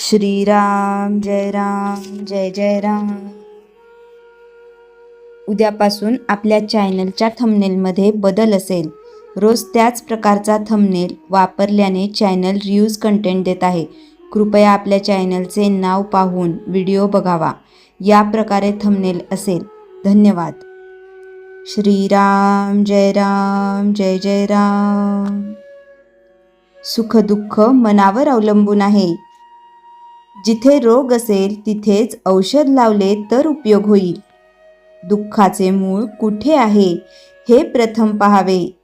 श्रीराम जय राम जय जय राम. उद्यापासून आपल्या चॅनलच्या थंबनेलमध्ये बदल असेल. रोज त्याच प्रकारचा थंबनेल वापरल्याने चॅनल रियूज कंटेंट देत आहे. कृपया आपल्या चॅनलचे नाव पाहून व्हिडिओ बघावा. या प्रकारे थंबनेल असेल. धन्यवाद. श्रीराम जय जय राम. सुखदुःख मनावर अवलंबून आहे. जिथे रोग असेल तिथेच औषध लावले तर उपयोग होईल. दुःखाचे मूळ कुठे आहे हे प्रथम पाहावे.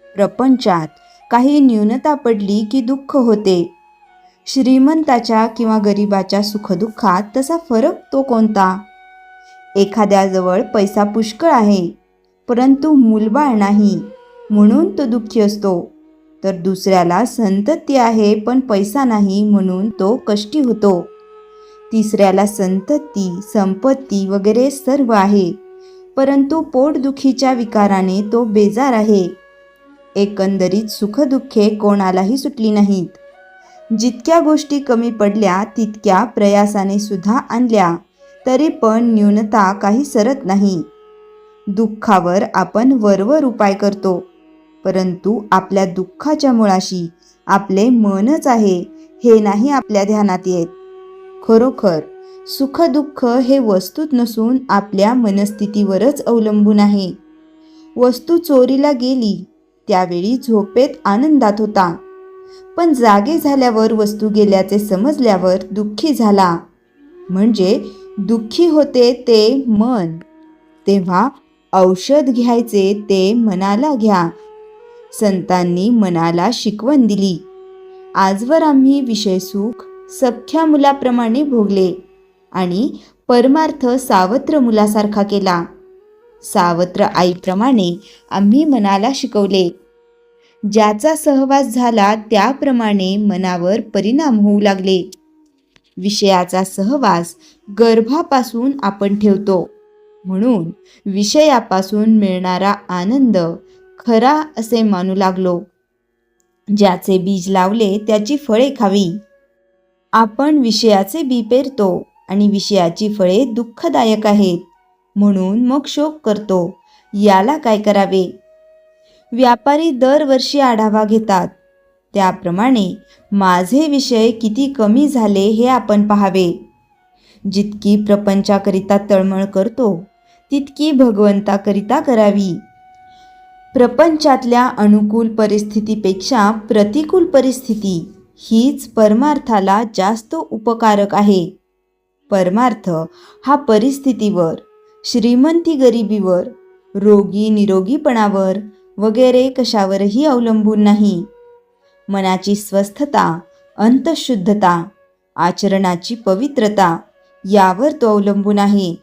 प्रपंचात काही न्यूनता पडली की दुःख होते. श्रीमंताच्या किंवा गरिबाच्या सुखदुःखात तसा फरक तो कोणता? एखाद्याजवळ पैसा पुष्कळ आहे परंतु मूलबाळ नाही म्हणून तो दुःखी असतो, तर दुसऱ्याला संतती आहे पण पैसा नाही म्हणून तो कष्टी होतो. तिसऱ्याला संतती, संपत्ती वगैरे सर्व आहे परंतु पोटदुखीच्या विकाराने तो बेजार आहे. एकंदरीत सुखदुःखे कोणालाही सुटली नाहीत. जितक्या गोष्टी कमी पडल्या तितक्या प्रयासाने सुद्धा आणल्या तरी पण न्यूनता काही सरत नाही. दुःखावर आपण वरवर उपाय करतो परंतु आपल्या दुःखाच्या मुळाशी आपले मनच आहे हे नाही आपल्या ध्यानात येत. खरोखर सुखदुःख हे वस्तूत नसून आपल्या मनस्थितीवरच अवलंबून आहे. वस्तू चोरीला गेली त्यावेळी झोपेत आनंदात होता, पण जागे झाल्यावर वस्तू गेल्याचे समजल्यावर दुःखी झाला. म्हणजे दुःखी होते ते मन. तेव्हा औषध घ्यायचे ते मनाला घ्या. संतांनी मनाला शिकवण दिली. आजवर आम्ही विषयसुख सख्या मुलाप्रमाणे भोगले आणि परमार्थ सावत्र मुलासारखा केला. सावत्र आईप्रमाणे आम्ही मनाला शिकवले. ज्याचा सहवास झाला त्याप्रमाणे मनावर परिणाम होऊ लागले. विषयाचा सहवास गर्भापासून आपण ठेवतो म्हणून विषयापासून मिळणारा आनंद खरा असे मानू लागलो. ज्याचे बीज लावले त्याची फळे खावी. आपण विषयाचे बी पेरतो आणि विषयाची फळे दुःखदायक आहेत म्हणून मग शोक करतो. याला काय करावे? व्यापारी दरवर्षी आढावा घेतात त्याप्रमाणे माझे विषय किती कमी झाले हे आपण पाहावे. जितकी प्रपंचाकरिता तळमळ करतो तितकी भगवंताकरिता करावी. प्रपंचातल्या अनुकूल परिस्थितीपेक्षा प्रतिकूल परिस्थिती हीच परमार्थाला जास्त उपकारक आहे. परमार्थ हा परिस्थितीवर, श्रीमंती गरिबीवर, रोगी निरोगीपणावर वगैरे कशावरही अवलंबून नाही. मनाची स्वस्थता, अंतःशुद्धता, आचरणाची पवित्रता यावर तो अवलंबून आहे.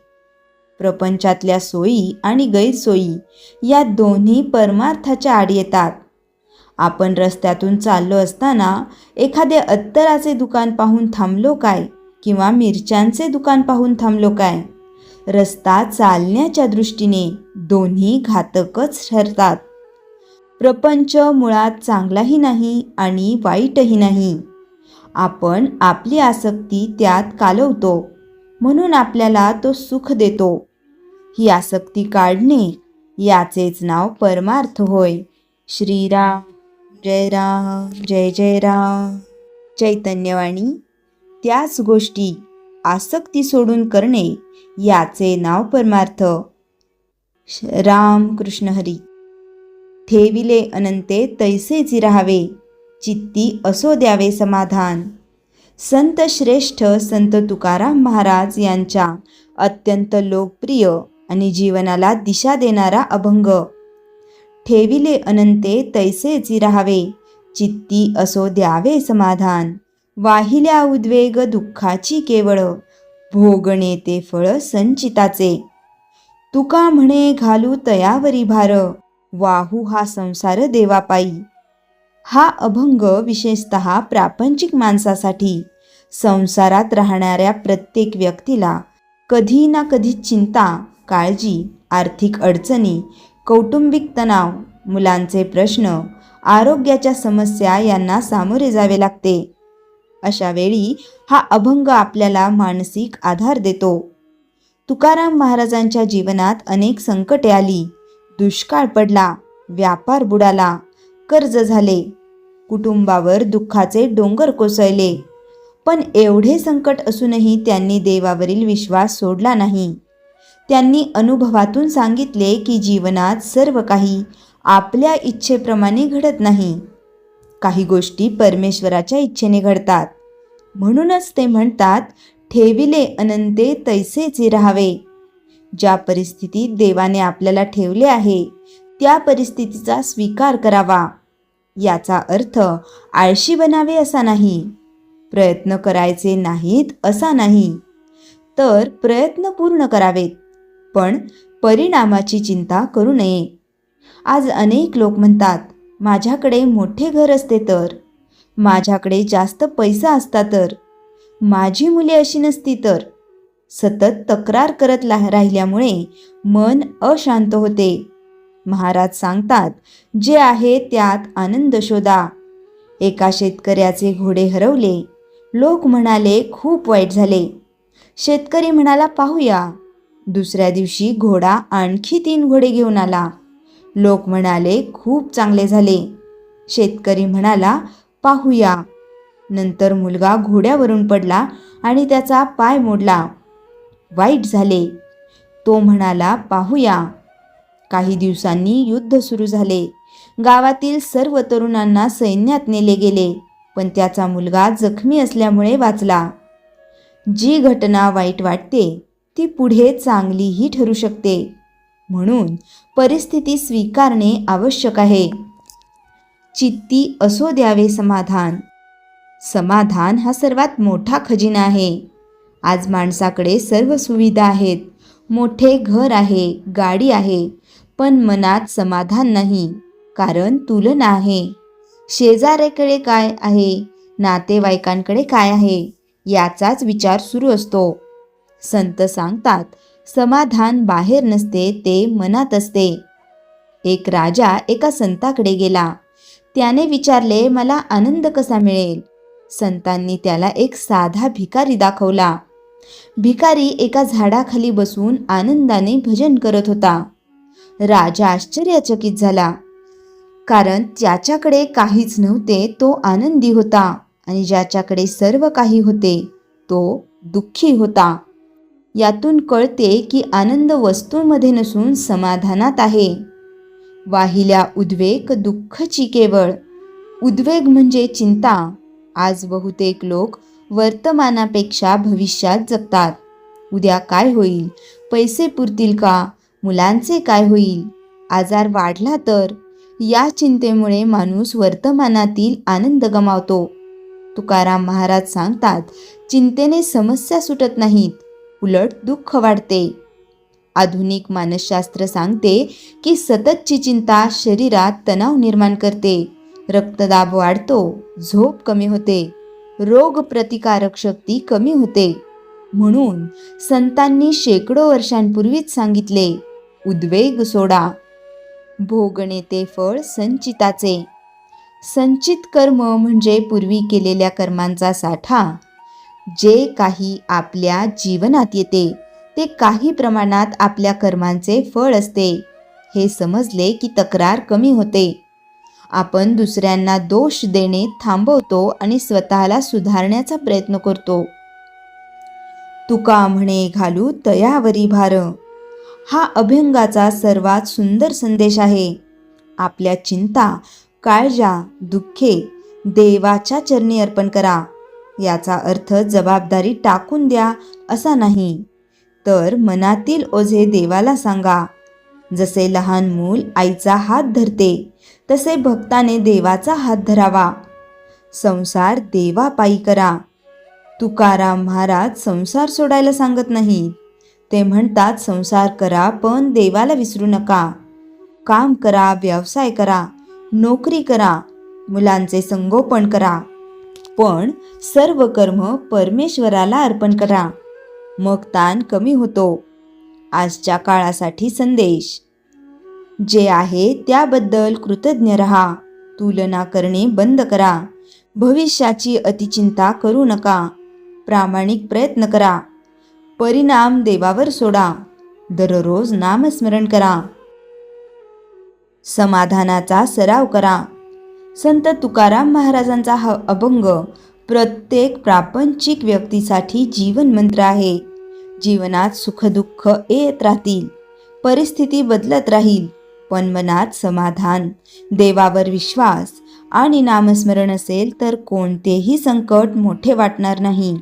प्रपंचातल्या सोयी आणि गैरसोयी या दोन्ही परमार्थाच्या आड येतात. आपण रस्त्यातून चाललो असताना एखादे अत्तराचे दुकान पाहून थांबलो काय किंवा मिरच्यांचे दुकान पाहून थांबलो काय? रस्ता चालण्याच्या दृष्टीने दोन्ही घातकच ठरतात. प्रपंच मुळात चांगलाही नाही आणि वाईटही नाही. आपण आपली आसक्ती त्यात कालवतो म्हणून आपल्याला तो सुख देतो. ही आसक्ती काढणे याचेच नाव परमार्थ होय. श्रीराम जय जय राम. चैतन्यवाणी त्याच गोष्टी आसक्ती सोडून करणे याचे नाव परमार्थ. राम कृष्ण हरी. ठेविले अनंते तैसेची राहावे, चित्ती असो द्यावे समाधान. संत श्रेष्ठ संत तुकाराम महाराज यांच्या अत्यंत लोकप्रिय आणि जीवनाला दिशा देणारा अभंग. ठेविले अनंते तैसेची राहावे, चित्ती असो द्यावे समाधान. वाहिल्या उद्वेग दुःखाची केवळ, भोगणे ते फळ संचिताचे. तुका म्हणे घालू तयावरी भार, वाहू हा संसार देवापायी. हा अभंग विशेषतः प्रापंचिक माणसासाठी, संसारात राहणाऱ्या प्रत्येक व्यक्तीला कधी ना कधी चिंता, काळजी, आर्थिक अडचणी, कौटुंबिक तणाव, मुलांचे प्रश्न, आरोग्याच्या समस्या यांना सामोरे जावे लागते. अशा वेळी हा अभंग आपल्याला मानसिक आधार देतो. तुकाराम महाराजांच्या जीवनात अनेक संकटे आली. दुष्काळ पडला, व्यापार बुडाला, कर्ज झाले, कुटुंबावर दुःखाचे डोंगर कोसळले. पण एवढे संकट असूनही त्यांनी देवावरील विश्वास सोडला नाही. त्यांनी अनुभवातून सांगितले की जीवनात सर्व काही आपल्या इच्छेप्रमाणे घडत नाही. काही गोष्टी परमेश्वराच्या इच्छेने घडतात. म्हणूनच ते म्हणतात, ठेविले अनंते तैसेचे राहावे. ज्या परिस्थितीत देवाने आपल्याला ठेवले आहे त्या परिस्थितीचा स्वीकार करावा. याचा अर्थ आळशी बनावे असा नाही, प्रयत्न करायचे नाहीत असा नाही, तर प्रयत्न पूर्ण करावेत, पण परिणामाची चिंता करू नये. आज अनेक लोक म्हणतात, माझ्याकडे मोठे घर असते तर, माझ्याकडे जास्त पैसा असता तर, माझी मुले अशी नसती तर. सतत तक्रार करत राहिल्यामुळे मन अशांत होते. महाराज सांगतात, जे आहे त्यात आनंद शोधा. एका शेतकऱ्याचे घोडे हरवले. लोक म्हणाले खूप वाईट झाले. शेतकरी म्हणाला पाहूया. दुसऱ्या दिवशी घोडा आणखी 3 घोडे घेऊन आला. लोक म्हणाले खूप चांगले झाले. शेतकरी म्हणाला पाहूया. नंतर मुलगा घोड्यावरून पडला आणि त्याचा पाय मोडला. वाईट झाले. तो म्हणाला पाहूया. काही दिवसांनी युद्ध सुरू झाले. गावातील सर्व तरुणांना सैन्यात नेले गेले, पण त्याचा मुलगा जखमी असल्यामुळे वाचला. जी घटना वाईट वाटते ती पुढे चांगलीही ठरू शकते. म्हणून परिस्थिती स्वीकारणे आवश्यक आहे. चित्ती असो द्यावे समाधान. समाधान हा सर्वात मोठा खजिना आहे. आज माणसाकडे सर्व सुविधा आहेत, मोठे घर आहे, गाडी आहे, पण मनात समाधान नाही, कारण तुलना आहे. शेजाऱ्याकडे काय आहे, नातेवाईकांकडे काय आहे, याचाच विचार सुरू असतो. संत सांगतात, समाधान बाहेर नसते, ते मनात असते. एक राजा एका संताकडे गेला. त्याने विचारले, मला आनंद कसा मिळेल? संतांनी त्याला एक साधा भिकारी दाखवला. भिकारी एका झाडाखाली बसून आनंदाने भजन करत होता. राजा आश्चर्यचकित झाला, कारण त्याच्याकडे काहीच नव्हते तो आनंदी होता, आणि ज्याच्याकडे सर्व काही होते तो दुःखी होता. यातून कळते की आनंद वस्तूंमध्ये नसून समाधानात आहे. वाहिल्या उद्वेग दुःखची केवळ. उद्वेग म्हणजे चिंता. आज बहुतेक लोक वर्तमानापेक्षा भविष्यात जगतात. उद्या काय होईल? पैसे पुरतील का? मुलांचे काय होईल? आजार वाढला तर? या चिंतेमुळे माणूस वर्तमानातील आनंद गमावतो. तुकाराम महाराज सांगतात, चिंतेने समस्या सुटत नाहीत, उलट दुःख वाढते. आधुनिक मानसशास्त्र सांगते की सततची चिंता शरीरात तणाव निर्माण करते, रक्तदाब वाढतो, झोप कमी होते, रोग प्रतिकारक शक्ती कमी होते. म्हणून संतांनी शेकडो वर्षांपूर्वीच सांगितले, उद्वेग सोडा. भोगणे ते फळ संचिताचे. संचित कर्म म्हणजे पूर्वी केलेल्या कर्मांचा साठा. जे काही आपल्या जीवनात येते ते काही प्रमाणात आपल्या कर्मांचे फळ असते. हे समजले की तक्रार कमी होते. आपण दुसऱ्यांना दोष देणे थांबवतो आणि स्वतःला सुधारण्याचा प्रयत्न करतो. तुका म्हणे घालू तयावरी भार. हा अभंगाचा सर्वात सुंदर संदेश आहे. आपल्या चिंता, काळजा, दुःखे देवाच्या चरणी अर्पण करा. याचा अर्थ जबाबदारी टाकून द्या असा नाही, तर मनातील ओझे देवाला सांगा. जसे लहान मूल आईचा हात धरते, तसे भक्ताने देवाचा हात धरावा. संसार देवापायी करा. तुकाराम महाराज संसार सोडायला सांगत नाही. ते म्हणतात, संसार करा पण देवाला विसरू नका. काम करा, व्यवसाय करा, नोकरी करा, मुलांचे संगोपन करा, पण सर्व कर्म परमेश्वराला अर्पण करा. मग ताण कमी होतो. आजच्या काळासाठी संदेश, जे आहे त्याबद्दल कृतज्ञ रहा. तुलना करणे बंद करा. भविष्याची अतिचिंता करू नका. प्रामाणिक प्रयत्न करा. परिणाम देवावर सोडा. दररोज नामस्मरण करा. समाधानाचा सराव करा. संत तुकाराम महाराजांचा हा अभंग प्रत्येक प्रापंचिक व्यक्तीसाठी जीवन मंत्र आहे. जीवनात सुखदुःख येत राहतील, परिस्थिती बदलत राहील, पण मनात समाधान, देवावर विश्वास आणि नामस्मरण असेल तर कोणतेही संकट मोठे वाटणार नाही.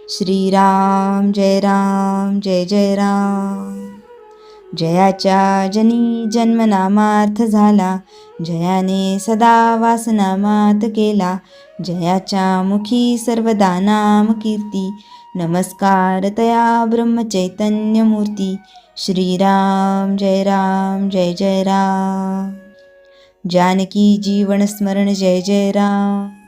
श्रीराम जय राम जय जय राम. जयाच्या जनी जन्मनामार्थ झाला, जयाने सदा वासनामात केला. जयाच्या मुखी सर्वदा नाम कीर्ती, नमस्कार तया ब्रह्मचैतन्य मूर्ती. श्रीराम जय राम जय जय राम. जानकी जीवन स्मरण जय जय राम.